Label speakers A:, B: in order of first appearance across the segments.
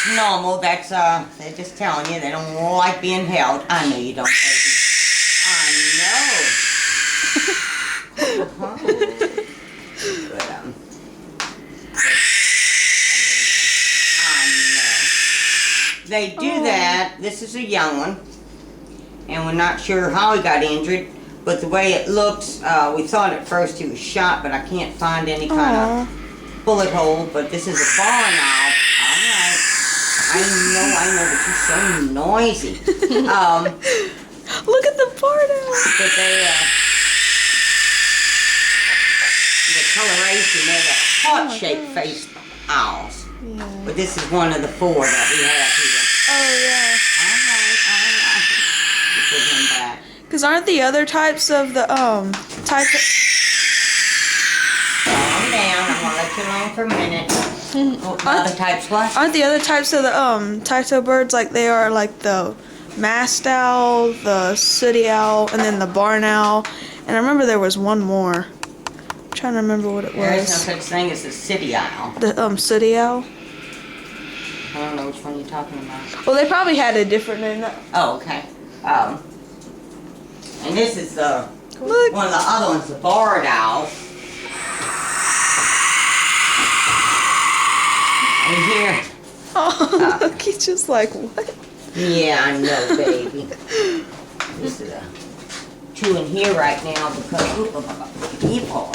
A: that's normal. That's they're just telling you they don't like being held. I know you don't, baby. I know. But, I know. They do that. This is a young one, and we're not sure how he got injured. But the way it looks, we thought at first he was shot, but I can't find any kind of bullet hole. But this is a barn owl. All right. I know, but you're so noisy.
B: Look at the barn owl.
A: But they, the coloration, they're the heart-shaped face owls.
B: Yeah.
A: But this is one of the 4 that we have here.
B: Oh, yeah.
A: All right. You put him back.
B: Because aren't the other types of the,
A: Calm down. I'm going to let you alone for a minute. Other types what?
B: Aren't the other types of the Tyto birds like they are like the masked owl, the sooty owl, and then the barn owl? And I remember there was one more. I'm trying to remember what it
A: There is no
B: was.
A: such thing as a city owl.
B: The sooty owl.
A: I don't know which one you're talking about.
B: Well, they probably had a different name.
A: Oh, okay. And this is the
B: Look.
A: one of the other ones, the barred owl. And here.
B: Oh, look, he's just like, what?
A: Yeah, I know, baby. This is 2 in here right now because people.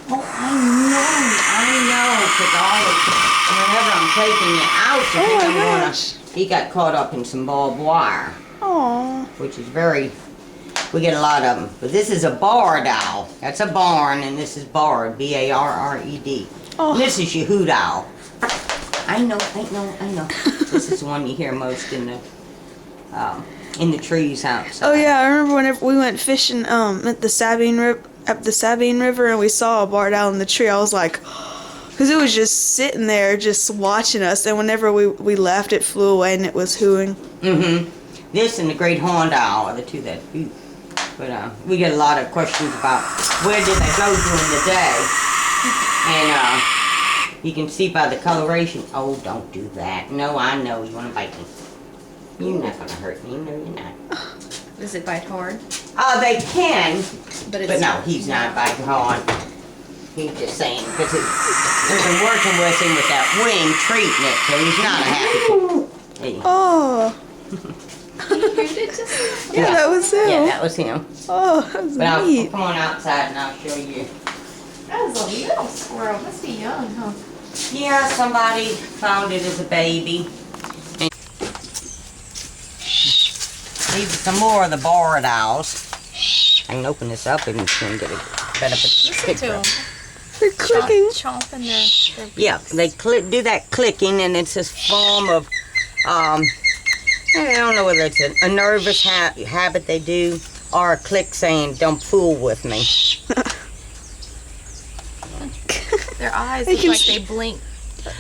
A: Oh, I know, because whenever I'm taking you out,
B: Oh my gosh.
A: he got caught up in some barbed wire,
B: Aw.
A: which is we get a lot of them. But this is a barred owl. That's a barn, and this is barred, B-A-R-R-E-D.
B: Oh.
A: And this is your hoot owl. I know. This is the one you hear most in the trees outside.
B: Oh yeah, I remember whenever we went fishing at the Sabine River and we saw a barred owl in the tree. I was like, because it was just sitting there, just watching us. And whenever we left, it flew away and it was hooting.
A: Mm-hmm. This and the great horned owl are the 2 that hoot. But we get a lot of questions about where did they go during the day, and you can see by the coloration. Oh, don't do that. No, I know you want to bite me. You're not going to hurt me. No, you're not.
C: Does it bite hard?
A: They can,
C: But
A: no, he's not biting hard. He's just saying, because we've been working with him with that wing, treating it, so he's not a happy. Hey.
B: Oh. Yeah, that was him.
A: Yeah, that was him.
B: Oh, that was
A: But
B: neat.
A: come on outside and I'll show you.
C: That was a little squirrel. Must be young, huh?
A: Yeah, somebody found it as a baby. And these are some more of the barred owls. I can open this up and get a better
C: Listen to
A: picture.
C: them.
B: They're clicking.
C: Chomping their
A: Yeah, they do that clicking, and it's this form of, I don't know whether it's a nervous habit they do, or a click saying, don't fool with me.
C: Their eyes
B: They
C: look
B: can
C: like they blink.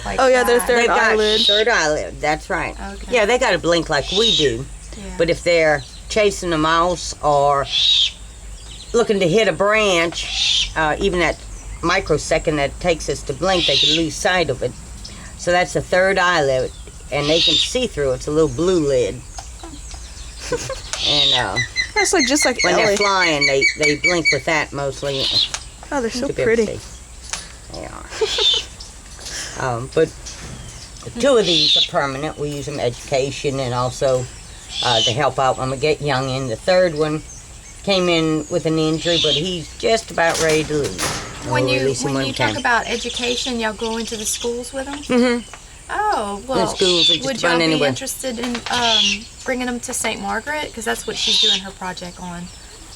C: Like
B: Oh, yeah, their
C: that.
B: third
A: They've got
B: eyelid.
A: third eyelid, that's right.
C: Okay.
A: Yeah, they got to blink like we do.
C: Yeah.
A: But if they're chasing a mouse or looking to hit a branch, even that microsecond that it takes us to blink, they can lose sight of it. So that's the third eyelid, and they can see through. It's a little blue lid. And
B: That's like just like
A: when
B: Ellie.
A: they're flying, they blink with that mostly.
B: Oh, they're so
A: to be able to
B: pretty.
A: see. They are. But 2 of these are permanent. We use them education and also to help out when we get young in. The third one came in with an injury, but he's just about ready to leave.
C: When
A: We'll
C: you
A: release him
C: when
A: we
C: you
A: can.
C: talk about education, y'all go into the schools with them.
A: Mhm.
C: Oh well.
A: schools are just
C: would
A: about
C: y'all be
A: anywhere.
C: interested in bringing them to St. Margaret? Because that's what she's doing her project on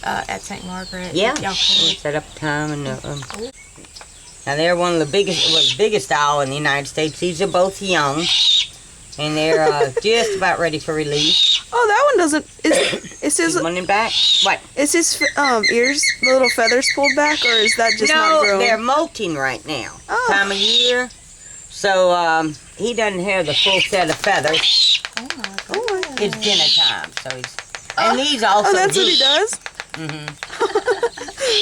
C: at St. Margaret.
A: Yeah,
C: Y'all
A: we'll
C: could.
A: set up time and. Now they're one of the biggest owl in the United States. These are both young, and they're just about ready for release.
B: Oh, that one doesn't. Is his
A: One in back. What?
B: is his ears, the little feathers pulled back, or is that just not
A: No,
B: growing?
A: they're molting right now.
B: Oh.
A: Time of year. So he doesn't have the full set of feathers.
C: Oh my God.
B: Oh my God.
A: It's dinner time, so he's. And these also.
B: Oh, that's what he does.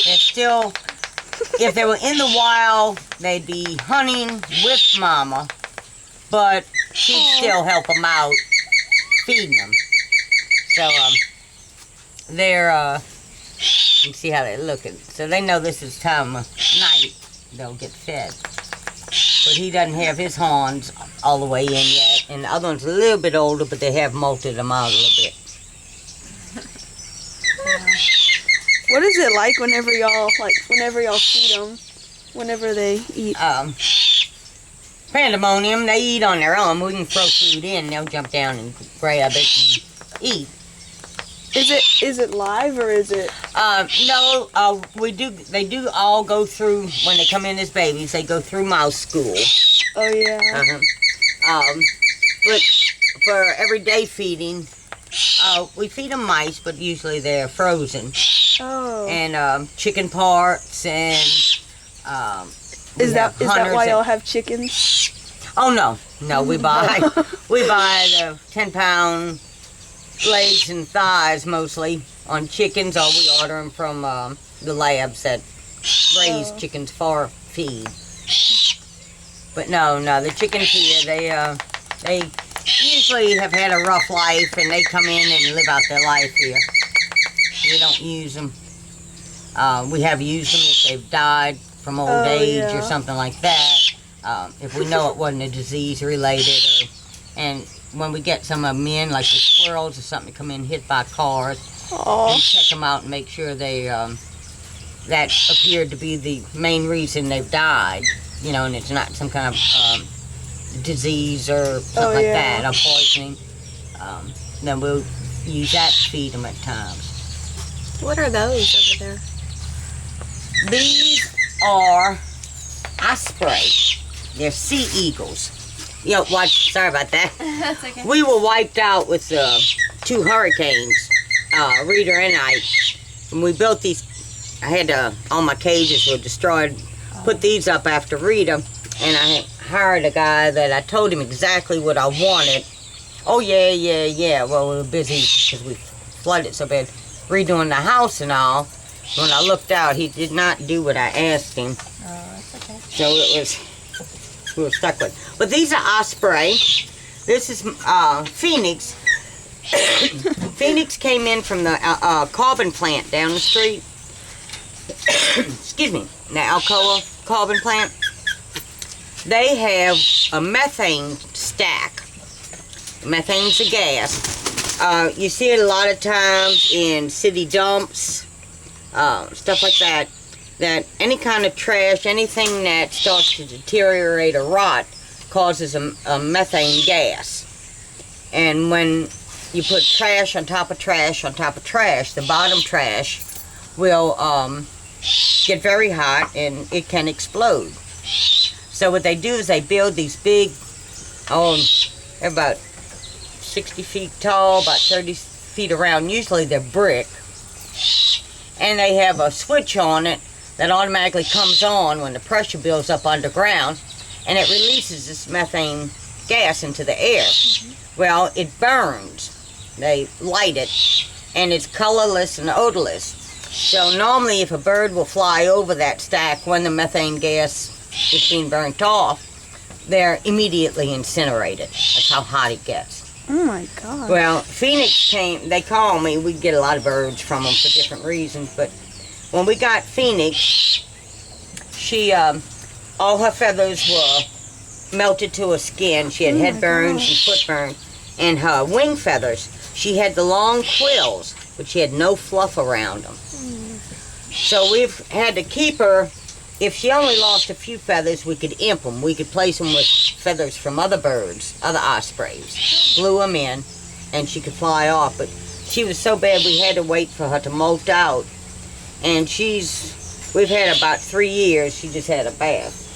A: It's still. If they were in the wild, they'd be hunting with mama. But she'd still help them out, feeding them. So, they're, you can see how they're looking. So they know this is time of night they'll get fed. But he doesn't have his horns all the way in yet. And the other one's a little bit older, but they have molted them out a little bit.
B: What is it like whenever y'all feed them? Whenever they eat?
A: Pandemonium, they eat on their own. We can throw food in, they'll jump down and grab it and eat.
B: Is it live or is it?
A: No, they do all go through, when they come in as babies, they go through mouse school.
B: Oh yeah.
A: But for everyday feeding, we feed them mice, but usually they're frozen.
B: Oh.
A: And chicken parts and
B: is that why y'all have chickens?
A: Oh no, we buy the 10-pound legs and thighs mostly on chickens, or we order them from the labs that raise chickens for feed. But no, the chickens here, they usually have had a rough life and they come in and live out their life here. We don't use them. We have used them if they've died from old age or something like that. If we know it wasn't a disease related, and when we get some of them in, like the squirrels or something, come in hit by cars, we check them out and make sure they that appeared to be the main reason they've died, and it's not some kind of disease or something like that, or poisoning. Then we'll use that to feed them at times.
C: What are those over there?
A: These are osprey. They're sea eagles. Sorry about that.
C: That's okay.
A: We were wiped out with 2 hurricanes, Rita and Ike. And we built these, I had all my cages were destroyed, put these up after Rita, and I hired a guy that I told him exactly what I wanted. Oh yeah. Well, we were busy because we flooded so bad, redoing the house and all. When I looked out, he did not do what I asked him.
C: Oh, that's okay.
A: So we were stuck with. But these are osprey. This is Phoenix. Phoenix came in from the carbon plant down the street. Excuse me, the Alcoa carbon plant. They have a methane stack. Methane's a gas. You see it a lot of times in city dumps, stuff like that. That any kind of trash, anything that starts to deteriorate or rot, causes a methane gas. And when you put trash on top of trash on top of trash, the bottom trash will get very hot and it can explode. So what they do is they build these big, they're about 60 feet tall, about 30 feet around. Usually they're brick. And they have a switch on it that automatically comes on when the pressure builds up underground, and it releases this methane gas into the air. Well, it burns. They light it, and it's colorless and odorless. So normally if a bird will fly over that stack when the methane gas is being burnt off, they're immediately incinerated. That's how hot it gets.
B: Oh my God.
A: Well, Phoenix came, they call me, we get a lot of birds from them for different reasons, but when we got Phoenix, she, all her feathers were melted to her skin. She had head burns and foot burns. And her wing feathers, she had the long quills, but she had no fluff around them. So we've had to keep her. If she only lost a few feathers, we could imp them. We could place them with feathers from other birds, other ospreys. Glue them in, and she could fly off. But she was so bad we had to wait for her to molt out. And we've had about 3 years, she just had a bath.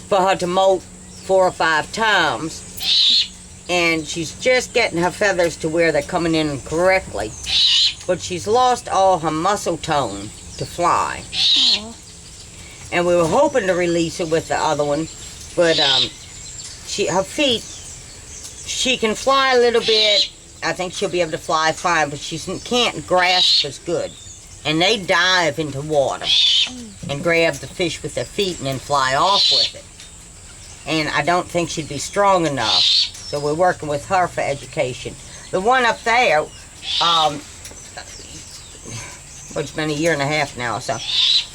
A: For her to molt 4 or 5 times. And she's just getting her feathers to where they're coming in correctly. But she's lost all her muscle tone to fly.
B: Aww.
A: And we were hoping to release her with the other one. But her feet, she can fly a little bit. I think she'll be able to fly fine, but she can't grasp as good. And they dive into water and grab the fish with their feet and then fly off with it. and I don't think she'd be strong enough. So we're working with her for education. The one up there, it's been a year and a half now. So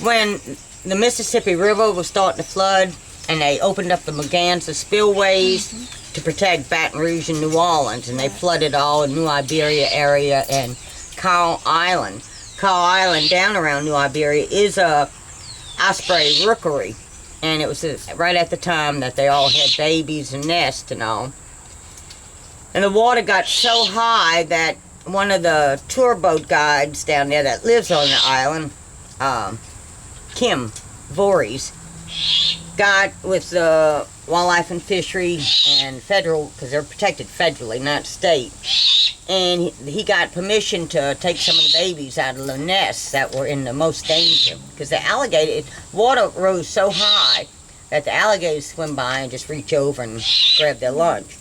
A: when the Mississippi River was starting to flood, and they opened up the Maganza spillways to protect Baton Rouge and New Orleans, and they flooded all in New Iberia area and Cow Island. Cow Island down around New Iberia is a osprey rookery, and it was right at the time that they all had babies and nests and all. And the water got so high that one of the tour boat guides down there that lives on the island, Kim Voorhees, got with the Wildlife and Fishery and federal, because they're protected federally, not state, and he got permission to take some of the babies out of the nests that were in the most danger, because the alligator, water rose so high that the alligators swim by and just reach over and grab their lunch.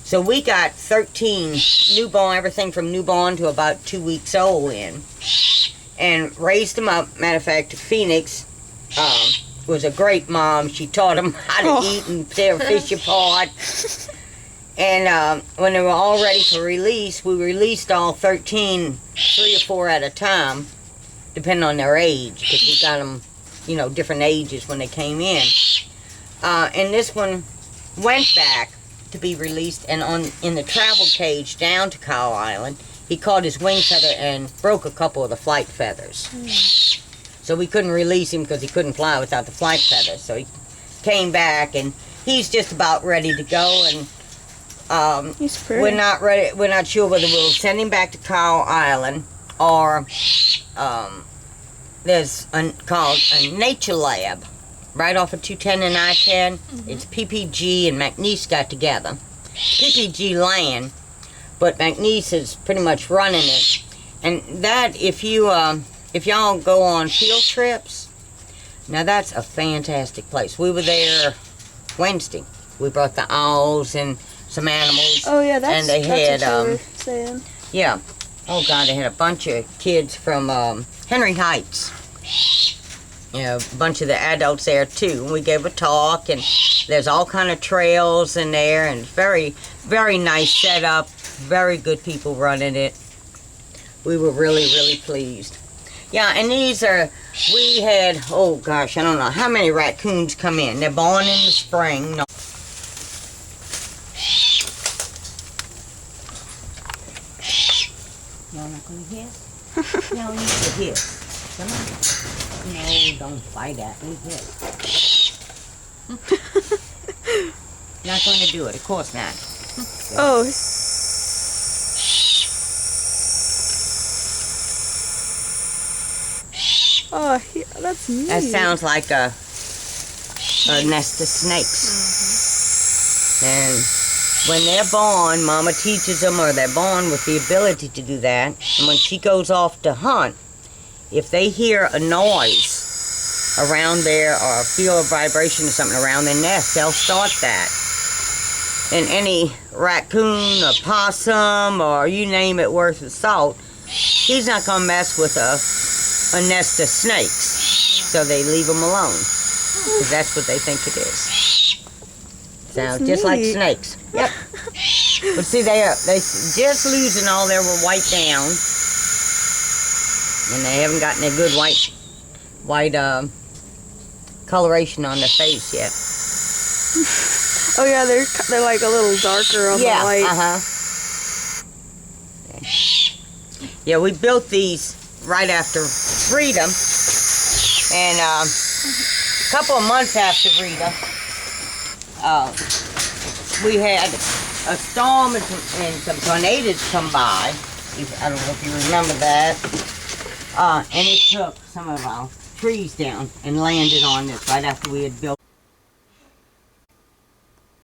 A: So we got 13 newborn, everything from newborn to about 2 weeks old in, and raised them up. Matter of fact, Phoenix was a great mom. She taught them how to eat and tear fish apart. And when they were all ready for release, we released all 13, 3 or 4 at a time, depending on their age, because we got them, you know, different ages when they came in. And this one went back to be released, and in the travel cage down to Cow Island, he caught his wing feather and broke a couple of the flight feathers. So we couldn't release him because he couldn't fly without the flight feathers. So he came back, and he's just about ready to go. And
B: He's pretty.
A: we're not ready. We're not sure whether we'll send him back to Cow Island or there's called a nature lab right off of 210 and I-10. It's PPG and McNeese got together. PPG land, but McNeese is pretty much running it. And that, if y'all go on field trips, now that's a fantastic place. We were there Wednesday. We brought the owls and some animals.
B: Oh yeah, that's,
A: and they
B: that's
A: had
B: what you were saying.
A: yeah. Oh God, they had a bunch of kids from Henry Heights. You know, a bunch of the adults there too. And we gave a talk, and there's all kind of trails in there, and very, very nice setup. Very good people running it. We were really, really pleased. Yeah, and these are, we had, oh gosh, I don't know how many raccoons come in. They're born in the spring. No. Y'all not gonna hiss? Y'all need to hiss. Come on. No, don't fight at me. Hiss. Not going to do it, of course not.
B: Oh. Oh, yeah, that's neat.
A: That sounds like a nest of snakes. And when they're born, Mama teaches them, or they're born with the ability to do that. And when she goes off to hunt, if they hear a noise around there or feel a vibration or something around their nest, they'll start that. And any raccoon or possum or you name it worth of salt, he's not going to mess with a nest of snakes. So they leave them alone. Because that's what they think it is. Sounds just like
B: neat.
A: snakes. Yep. But see, they just losing all their white down. And they haven't gotten a good white coloration on their face yet.
B: Oh yeah, they're like a little darker on the white.
A: Yeah, we built these right after Rita, and a couple of months after Rita, we had a storm and some tornadoes come by. I don't know if you remember that. And it took some of our trees down and landed on this right after we had built.